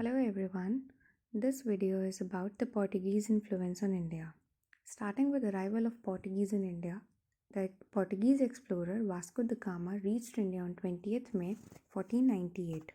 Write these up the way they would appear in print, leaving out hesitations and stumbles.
Hello everyone. This video is about the Portuguese influence on India. Starting with the arrival of Portuguese in India, the Portuguese explorer Vasco da Gama reached India on 20th May 1498.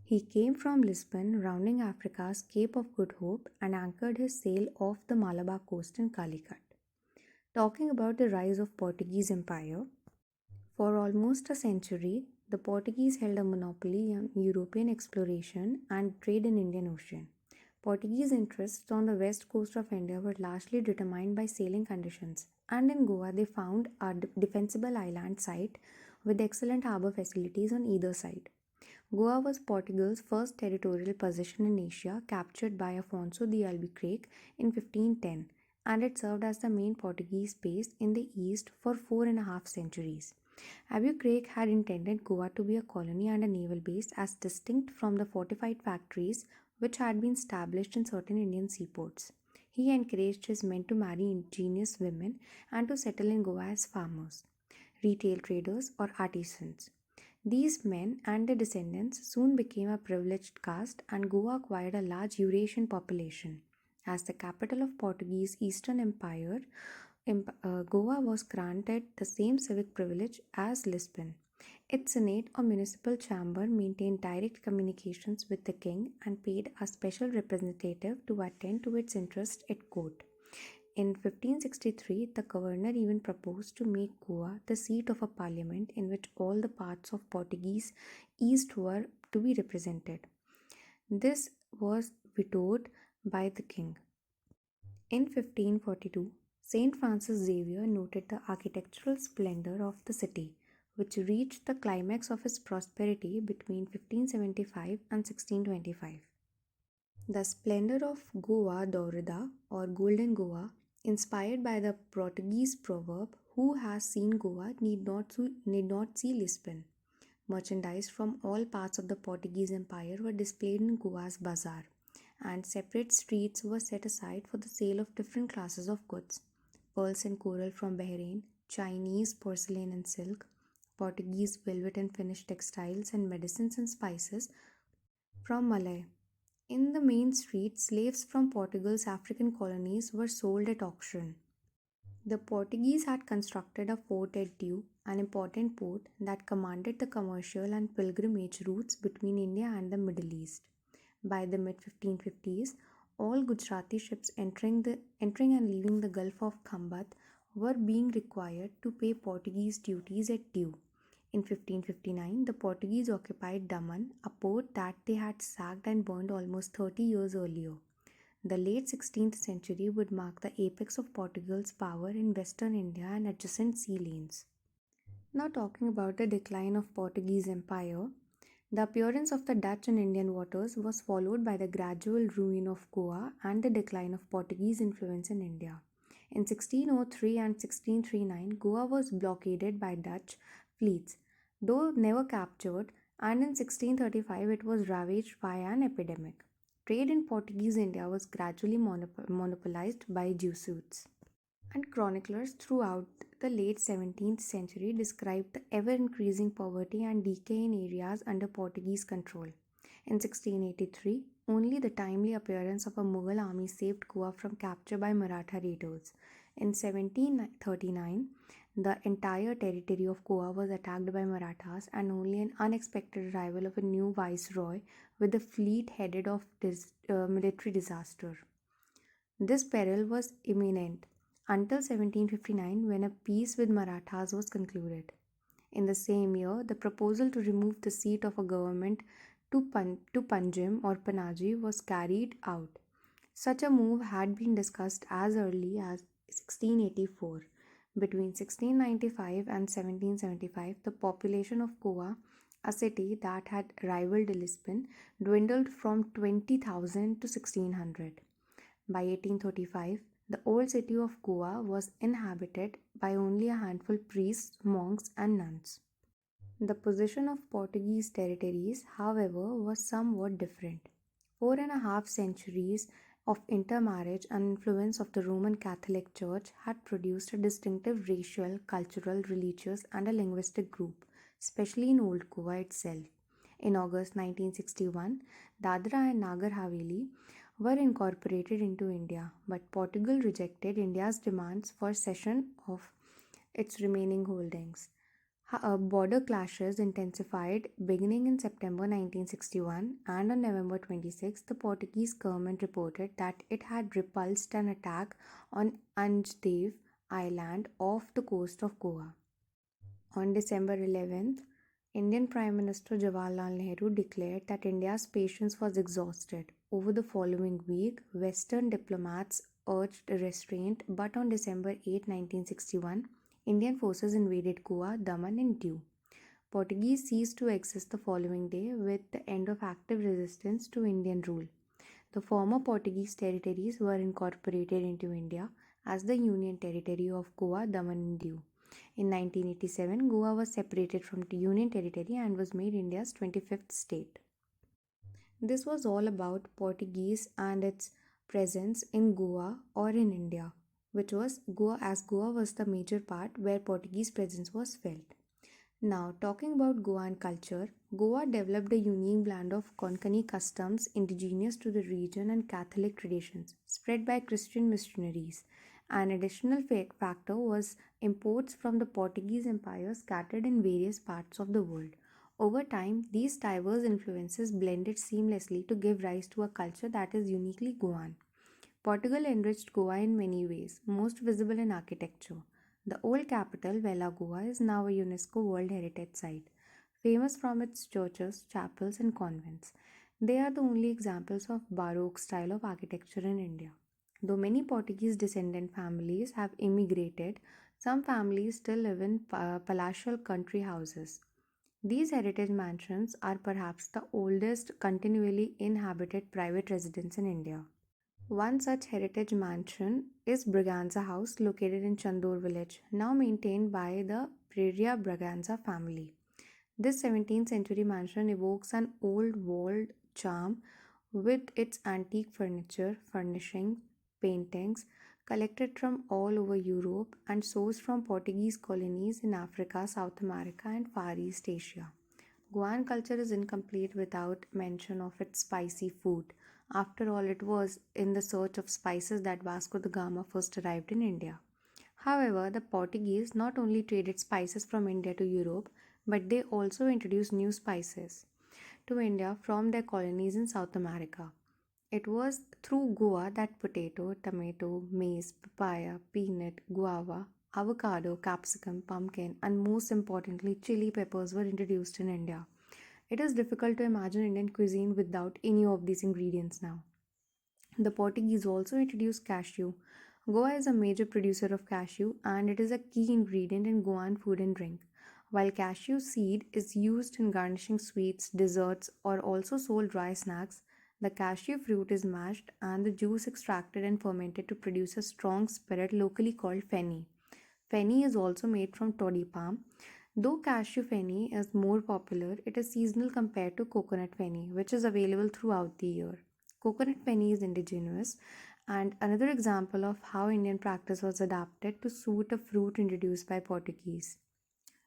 He came from Lisbon, rounding Africa's Cape of Good Hope, and anchored his sail off the Malabar coast in Calicut. Talking about the rise of Portuguese Empire, for almost a century, the Portuguese held a monopoly on European exploration and trade in Indian Ocean. Portuguese interests on the west coast of India were largely determined by sailing conditions, and in Goa they found a defensible island site with excellent harbour facilities on either side. Goa was Portugal's first territorial possession in Asia, captured by Afonso de Albuquerque in 1510, and it served as the main Portuguese base in the east for 4.5 centuries. Albuquerque had intended Goa to be a colony and a naval base as distinct from the fortified factories which had been established in certain Indian seaports. He encouraged his men to marry ingenious women and to settle in Goa as farmers, retail traders, or artisans. These men and their descendants soon became a privileged caste, and Goa acquired a large Eurasian population. As the capital of Portuguese Eastern Empire, Goa was granted the same civic privilege as Lisbon. Its Senate or municipal chamber maintained direct communications with the king and paid a special representative to attend to its interests at court. In 1563, the governor even proposed to make Goa the seat of a parliament in which all the parts of Portuguese East were to be represented. This was vetoed by the king. In 1542, Saint Francis Xavier noted the architectural splendor of the city, which reached the climax of its prosperity between 1575 and 1625. The splendor of Goa Dourada or Golden Goa, inspired by the Portuguese proverb, "Who has seen Goa need not see Lisbon." Merchandise from all parts of the Portuguese Empire were displayed in Goa's bazaar, and separate streets were set aside for the sale of different classes of goods: pearls and coral from Bahrain, Chinese porcelain and silk, Portuguese velvet and finished textiles, and medicines and spices from Malay. In the main street, slaves from Portugal's African colonies were sold at auction. The Portuguese had constructed a fort at Diu, an important port that commanded the commercial and pilgrimage routes between India and the Middle East. By the mid 1550s, all Gujarati ships entering and leaving the Gulf of Khambat were being required to pay Portuguese duties at Diu. In 1559, the Portuguese occupied Daman, a port that they had sacked and burned almost 30 years earlier. The late 16th century would mark the apex of Portugal's power in western India and adjacent sea lanes. Now, talking about the decline of Portuguese Empire, the appearance of the Dutch in Indian waters was followed by the gradual ruin of Goa and the decline of Portuguese influence in India. In 1603 and 1639, Goa was blockaded by Dutch fleets, though never captured, and in 1635 it was ravaged by an epidemic. Trade in Portuguese India was gradually monopolized by Jesuits, and chroniclers throughout the late 17th century described the ever increasing poverty and decay in areas under Portuguese control. In 1683, only the timely appearance of a Mughal army saved Goa from capture by Maratha raiders. In 1739, the entire territory of Goa was attacked by Marathas, and only an unexpected arrival of a new viceroy with a fleet headed off military disaster. This peril was imminent until 1759, when a peace with Marathas was concluded. In the same year, the proposal to remove the seat of a government to Panjim or Panaji was carried out. Such a move had been discussed as early as 1684. Between 1695 and 1775, the population of Goa, a city that had rivaled Lisbon, dwindled from 20,000 to 1600. By 1835, the old city of Goa was inhabited by only a handful of priests, monks, and nuns. The position of Portuguese territories, however, was somewhat different. 4.5 centuries of intermarriage and influence of the Roman Catholic Church had produced a distinctive racial, cultural, religious, and a linguistic group, especially in Old Goa itself. In August 1961, Dadra and Nagar Haveli were incorporated into India, but Portugal rejected India's demands for cession of its remaining holdings. Border clashes intensified beginning in September 1961, and on November 26, the Portuguese government reported that it had repulsed an attack on Anjdev Island off the coast of Goa. On December 11th, Indian Prime Minister Jawaharlal Nehru declared that India's patience was exhausted. Over the following week, Western diplomats urged restraint, but on December 8, 1961, Indian forces invaded Goa, Daman, and Diu. Portuguese ceased to exist the following day with the end of active resistance to Indian rule. The former Portuguese territories were incorporated into India as the Union Territory of Goa, Daman, and Diu. In 1987, Goa was separated from the Union Territory and was made India's 25th state. This was all about Portuguese and its presence in Goa or in India, which was Goa, as Goa was the major part where Portuguese presence was felt. Now, talking about Goan culture, Goa developed a unique blend of Konkani customs indigenous to the region and Catholic traditions spread by Christian missionaries. An additional factor was imports from the Portuguese Empire scattered in various parts of the world. Over time, these diverse influences blended seamlessly to give rise to a culture that is uniquely Goan. Portugal enriched Goa in many ways, most visible in architecture. The old capital, Vella Goa, is now a UNESCO World Heritage Site, famous from its churches, chapels, and convents. They are the only examples of Baroque style of architecture in India. Though many Portuguese descendant families have immigrated, some families still live in palatial country houses. These heritage mansions are perhaps the oldest continually inhabited private residence in India. One such heritage mansion is Braganza House, located in Chandur village, now maintained by the Pereira Braganza family. This 17th century mansion evokes an old world charm with its antique furniture, furnishings, paintings collected from all over Europe and sourced from Portuguese colonies in Africa, South America, and Far East Asia. Goan culture is incomplete without mention of its spicy food. After all, it was in the search of spices that Vasco da Gama first arrived in India. However, the Portuguese not only traded spices from India to Europe, but they also introduced new spices to India from their colonies in South America. It was through Goa that potato, tomato, maize, papaya, peanut, guava, avocado, capsicum, pumpkin, and most importantly, chili peppers were introduced in India. It is difficult to imagine Indian cuisine without any of these ingredients now. The Portuguese also introduced cashew. Goa is a major producer of cashew and it is a key ingredient in Goan food and drink. While cashew seed is used in garnishing sweets, desserts, or also sold dry snacks, the cashew fruit is mashed and the juice extracted and fermented to produce a strong spirit locally called fenny. Fenny is also made from toddy palm. Though cashew fenny is more popular, it is seasonal compared to coconut fenny, which is available throughout the year. Coconut fenny is indigenous, and another example of how Indian practice was adapted to suit a fruit introduced by Portuguese.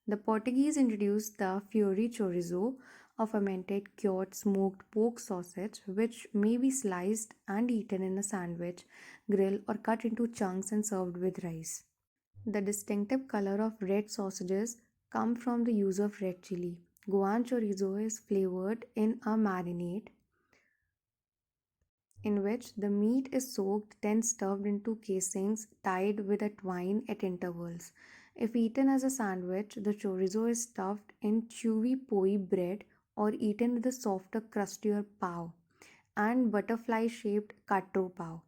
The Portuguese introduced the Fiori chorizo, a fermented, cured, smoked pork sausage, which may be sliced and eaten in a sandwich, grill, or cut into chunks and served with rice. The distinctive color of red sausages come from the use of red chili. Goan chorizo is flavored in a marinade in which the meat is soaked, then stuffed into casings tied with a twine at intervals. If eaten as a sandwich, the chorizo is stuffed in chewy poi bread or eaten with a softer, crustier pav and butterfly shaped katro pav.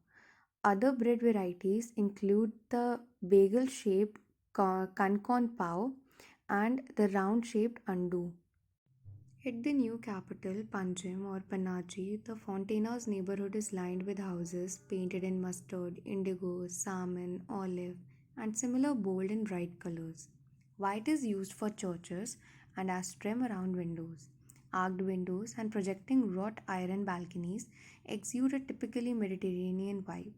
Other bread varieties include the bagel shaped kankon pav and the round shaped andu. At the new capital, Panjim or Panaji, the Fontaine's neighborhood is lined with houses painted in mustard, indigo, salmon, olive, and similar bold and bright colors. White is used for churches and as trim around windows. Arched windows and projecting wrought iron balconies exude a typically Mediterranean vibe.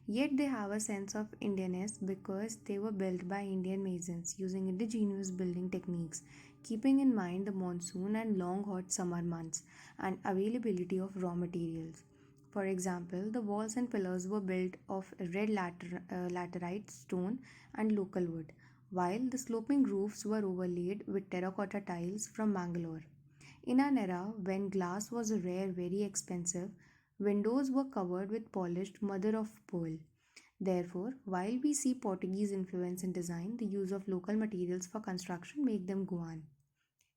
Yet they have a sense of Indianness because they were built by Indian masons using indigenous building techniques, keeping in mind the monsoon and long hot summer months and availability of raw materials. For example, the walls and pillars were built of red laterite stone and local wood, while the sloping roofs were overlaid with terracotta tiles from Mangalore. In an era when glass was rare, very expensive, windows were covered with polished mother of pearl. Therefore, while we see Portuguese influence in design, the use of local materials for construction make them Goan.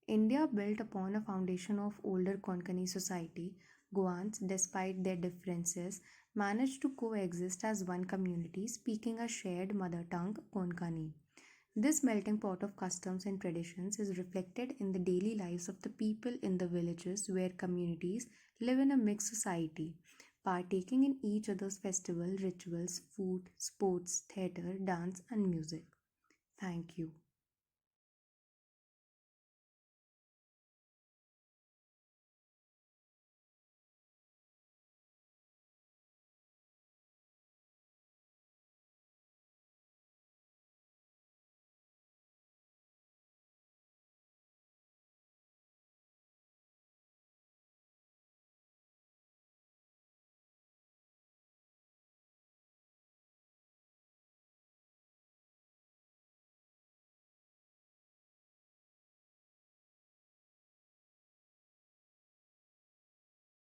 India built upon a foundation of older Konkani society. Goans, despite their differences, managed to coexist as one community speaking a shared mother tongue, Konkani. This melting pot of customs and traditions is reflected in the daily lives of the people in the villages where communities live in a mixed society, partaking in each other's festival, rituals, food, sports, theatre, dance, and music. Thank you.